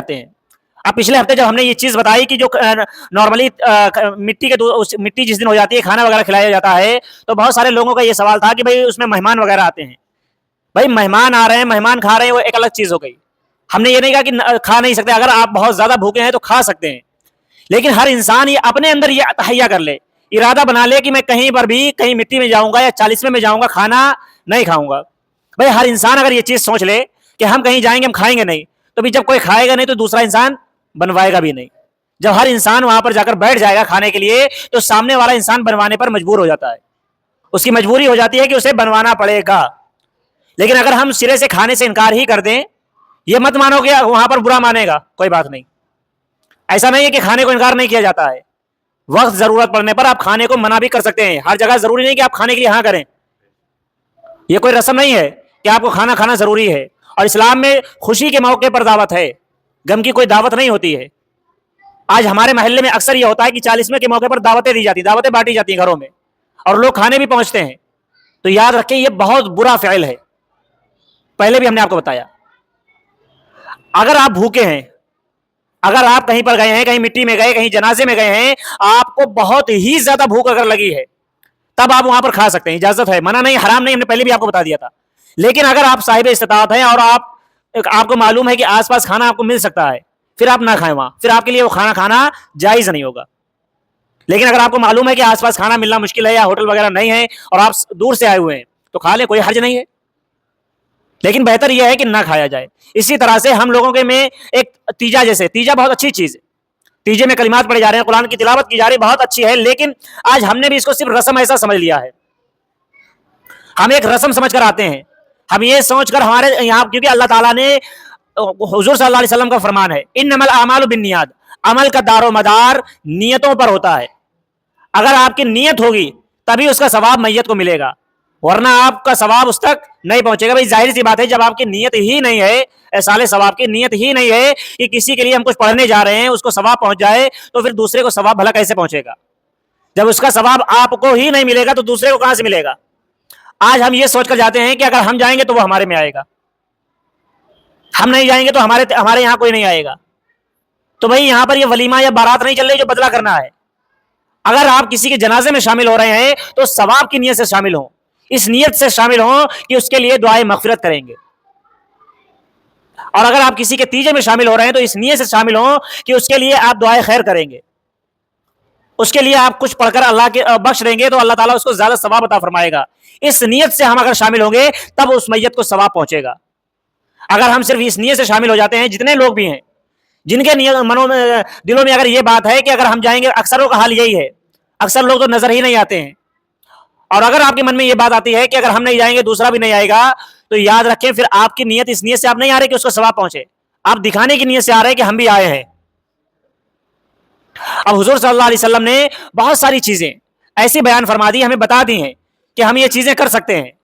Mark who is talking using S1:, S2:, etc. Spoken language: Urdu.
S1: جاتے ہیں. اب پچھلے ہفتے جب ہم نے یہ چیز بتائی کہ جو نارملی مٹی جس دن ہو جاتی ہے کھانا وغیرہ کھلایا جاتا ہے, تو بہت سارے لوگوں کا یہ سوال تھا کہ بھائی اس میں مہمان وغیرہ آتے ہیں. بھائی مہمان آ رہے ہیں, مہمان کھا رہے ہیں, وہ ایک الگ چیز ہو گئی. ہم نے یہ نہیں کہا کہ کھا نہیں سکتے, اگر آپ بہت زیادہ بھوکے ہیں تو کھا سکتے ہیں, لیکن ہر انسان یہ اپنے اندر یہ تہیا کر لے, ارادہ بنا لے کہ میں کہیں پر بھی کہیں مٹی میں جاؤں گا یا 40ویں میں جاؤں گا, کھانا نہیں کھاؤں گا. بھائی ہر انسان اگر یہ چیز سوچ لے کہ ہم کہیں جائیں گے ہم کھائیں گے نہیں, تو بھی جب کوئی کھائے گا نہیں تو دوسرا انسان بنوائے گا بھی نہیں. جب ہر انسان وہاں پر جا کر بیٹھ جائے گا کھانے کے لیے, تو سامنے والا انسان بنوانے پر مجبور ہو جاتا ہے, اس کی مجبوری ہو جاتی ہے کہ اسے بنوانا پڑے گا. لیکن اگر ہم سرے سے کھانے سے انکار ہی کر دیں, یہ مت مانو کہ وہاں پر برا مانے گا, کوئی بات نہیں. ایسا نہیں ہے کہ کھانے کو انکار نہیں کیا جاتا ہے, وقت ضرورت پڑنے پر آپ کھانے کو منع بھی کر سکتے ہیں. ہر جگہ ضروری نہیں کہ آپ کھانے کے لیے ہاں کریں, یہ کوئی رسم نہیں ہے کہ آپ کو کھانا کھانا ضروری ہے. اور اسلام میں خوشی کے موقع پر دعوت ہے, غم کی کوئی دعوت نہیں ہوتی ہے. آج ہمارے محلے میں اکثر یہ ہوتا ہے کہ 40ویں کے موقع پر دعوتیں دی جاتی ہیں, دعوتیں بانٹی جاتی ہیں گھروں میں, اور لوگ کھانے بھی پہنچتے ہیں. تو یاد رکھیں یہ بہت برا فعل ہے, پہلے بھی ہم نے آپ کو بتایا. اگر آپ بھوکے ہیں, اگر آپ کہیں پر گئے ہیں, کہیں مٹی میں گئے, کہیں جنازے میں گئے ہیں, آپ کو بہت ہی زیادہ بھوک اگر لگی ہے, تب آپ وہاں پر کھا سکتے ہیں, اجازت ہے, منع نہیں, حرام نہیں, ہم نے پہلے بھی آپ کو بتا دیا تھا. لیکن اگر آپ صاحب استطاعت ہیں اور آپ کو معلوم ہے کہ آس پاس کھانا آپ کو مل سکتا ہے, پھر آپ نہ کھائیں وہاں, پھر آپ کے لیے وہ کھانا کھانا جائز نہیں ہوگا. لیکن اگر آپ کو معلوم ہے کہ آس پاس کھانا ملنا مشکل ہے یا ہوٹل وغیرہ نہیں ہے اور آپ دور سے آئے ہوئے ہیں, تو کھا لیں, کوئی حرج نہیں ہے. لیکن بہتر یہ ہے کہ نہ کھایا جائے. اسی طرح سے ہم لوگوں کے میں ایک تیجا, جیسے تیجا بہت اچھی چیز ہے, تیجے میں کلمات پڑھے جا رہے ہیں, قرآن کی تلاوت کی جا رہی ہے, بہت اچھی ہے. لیکن آج ہم نے بھی اس کو صرف رسم ایسا سمجھ لیا ہے, ہم ایک رسم سمجھ کر آتے ہیں. ہم یہ سوچ کر ہمارے یہاں, کیونکہ اللہ تعالیٰ نے, حضور صلی اللہ علیہ وسلم کا فرمان ہے, انما الاعمال بالنیات, عمل کا دار و مدار نیتوں پر ہوتا ہے. اگر آپ کی نیت ہوگی تبھی اس کا ثواب میت کو ملے گا, ورنہ آپ کا ثواب اس تک نہیں پہنچے گا. بھائی ظاہر سی بات ہے, جب آپ کی نیت ہی نہیں ہے, ایصال ثواب کی نیت ہی نہیں ہے کہ کسی کے لیے ہم کچھ پڑھنے جا رہے ہیں اس کو ثواب پہنچ جائے, تو پھر دوسرے کو ثواب بھلا کیسے پہنچے گا؟ جب اس کا ثواب آپ کو ہی نہیں ملے گا تو دوسرے کو کہاں سے ملے گا؟ آج ہم یہ سوچ کر جاتے ہیں کہ اگر ہم جائیں گے تو وہ ہمارے میں آئے گا, ہم نہیں جائیں گے تو ہمارے یہاں کوئی نہیں آئے گا. تو بھائی یہاں پر یہ ولیمہ یا بارات نہیں چل رہی جو بدلہ کرنا ہے. اگر آپ کسی کے جنازے میں شامل ہو رہے ہیں تو ثواب کی نیت سے شامل ہوں, اس نیت سے شامل ہوں کہ اس کے لیے دعائے مغفرت کریں گے. اور اگر آپ کسی کے تیجے میں شامل ہو رہے ہیں تو اس نیت سے شامل ہوں کہ اس کے لیے آپ دعائے خیر کریں گے, اس کے لیے آپ کچھ پڑھ کر اللہ کے بخش دیں گے تو اللہ تعالیٰ اس کو زیادہ ثواب عطا فرمائے گا. اس نیت سے ہم اگر شامل ہوں گے تب اس میت کو ثواب پہنچے گا. اگر ہم صرف اس نیت سے شامل ہو جاتے ہیں, جتنے لوگ بھی ہیں جن کے منوں میں, دلوں میں اگر یہ بات ہے کہ اگر ہم جائیں گے, اکثروں کا حال یہی ہے, اکثر لوگ تو نظر ہی نہیں آتے ہیں, اور اگر آپ کے من میں یہ بات آتی ہے کہ اگر ہم نہیں جائیں گے دوسرا بھی نہیں آئے گا, تو یاد رکھیں پھر آپ کی نیت اس نیت سے آپ نہیں آ رہے کہ اس کو ثواب پہنچے, آپ دکھانے کی نیت سے آ رہے ہیں کہ ہم بھی آئے ہیں. اب حضور صلی اللہ علیہ وسلم نے بہت ساری چیزیں ایسی بیان فرما دی, ہمیں بتا دی ہیں کہ ہم یہ چیزیں کر سکتے ہیں.